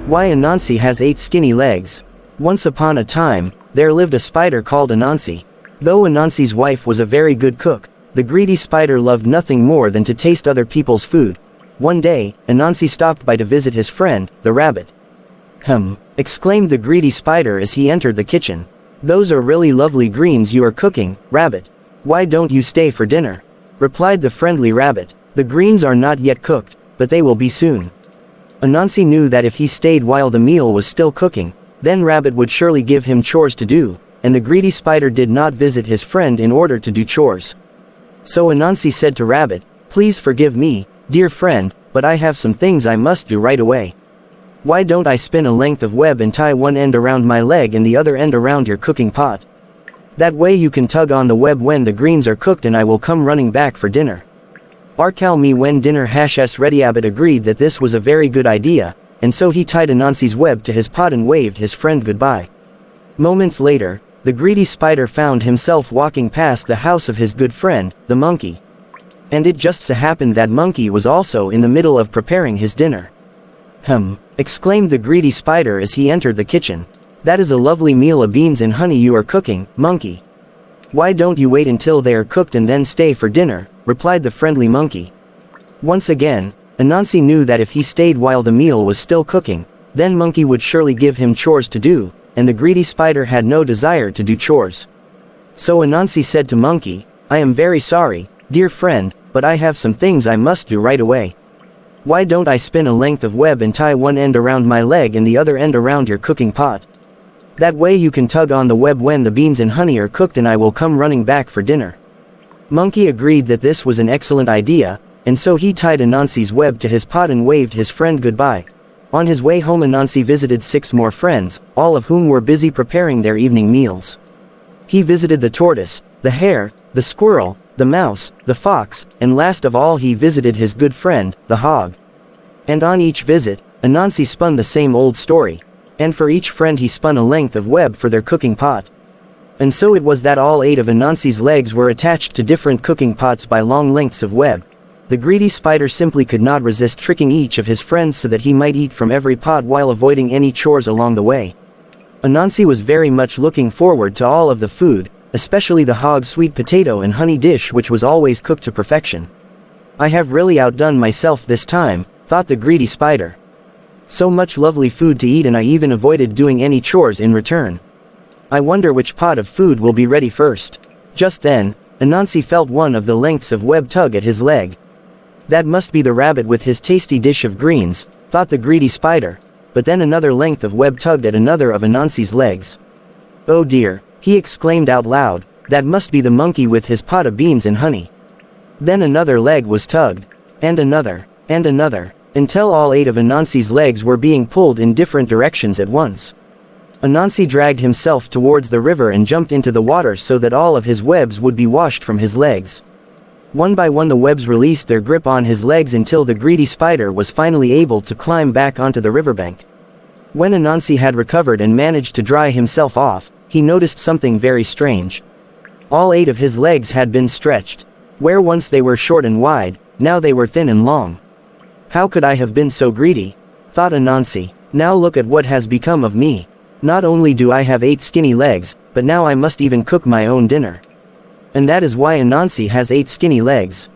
Why Anansi has 8 skinny legs. Once upon a time, there lived a spider called Anansi. Though Anansi's wife was a very good cook, the greedy spider loved nothing more than to taste other people's food. One day, Anansi stopped by to visit his friend, the rabbit. Exclaimed the greedy spider as he entered the kitchen. Those are really lovely greens you are cooking, rabbit. Why don't you stay for dinner? Replied the friendly rabbit. The greens are not yet cooked, but they will be soon. Anansi knew that if he stayed while the meal was still cooking, then rabbit would surely give him chores to do, and the greedy spider did not visit his friend in order to do chores. So Anansi said to rabbit, "Please forgive me, dear friend, but I have some things I must do right away. Why don't I spin a length of web and tie one end around my leg and the other end around your cooking pot? That way you can tug on the web when the greens are cooked and I will come running back for dinner." Arcal me when dinner hashes ready. Rabbit agreed that this was a very good idea, and so he tied Anansi's web to his pot and waved his friend goodbye. Moments later, the greedy spider found himself walking past the house of his good friend, the monkey. And it just so happened that monkey was also in the middle of preparing his dinner. Exclaimed the greedy spider as he entered the kitchen. "That is a lovely meal of beans and honey you are cooking, monkey. Why don't you wait until they are cooked and then stay for dinner?" replied the friendly monkey. Once again, Anansi knew that if he stayed while the meal was still cooking, then monkey would surely give him chores to do, and the greedy spider had no desire to do chores. So Anansi said to monkey, "I am very sorry, dear friend, but I have some things I must do right away. Why don't I spin a length of web and tie one end around my leg and the other end around your cooking pot? That way you can tug on the web when the beans and honey are cooked and I will come running back for dinner." Monkey agreed that this was an excellent idea, and so he tied Anansi's web to his pot and waved his friend goodbye. On his way home Anansi visited 6 more friends, all of whom were busy preparing their evening meals. He visited the tortoise, the hare, the squirrel, the mouse, the fox, and last of all he visited his good friend, the hog. And on each visit, Anansi spun the same old story. And for each friend he spun a length of web for their cooking pot. And so it was that all 8 of Anansi's legs were attached to different cooking pots by long lengths of web. The greedy spider simply could not resist tricking each of his friends so that he might eat from every pot while avoiding any chores along the way. Anansi was very much looking forward to all of the food, especially the hog's sweet potato and honey dish which was always cooked to perfection. "I have really outdone myself this time," thought the greedy spider. "So much lovely food to eat and I even avoided doing any chores in return. I wonder which pot of food will be ready first." Just then, Anansi felt one of the lengths of web tug at his leg. "That must be the rabbit with his tasty dish of greens," thought the greedy spider, but then another length of web tugged at another of Anansi's legs. "Oh dear," he exclaimed out loud, "that must be the monkey with his pot of beans and honey." Then another leg was tugged, and another, until all 8 of Anansi's legs were being pulled in different directions at once. Anansi dragged himself towards the river and jumped into the water so that all of his webs would be washed from his legs. One by one the webs released their grip on his legs until the greedy spider was finally able to climb back onto the riverbank. When Anansi had recovered and managed to dry himself off, he noticed something very strange. All 8 of his legs had been stretched. Where once they were short and wide, now they were thin and long. "How could I have been so greedy?" thought Anansi. "Now look at what has become of me. Not only do I have 8 skinny legs, but now I must even cook my own dinner. And that is why Anansi has 8 skinny legs."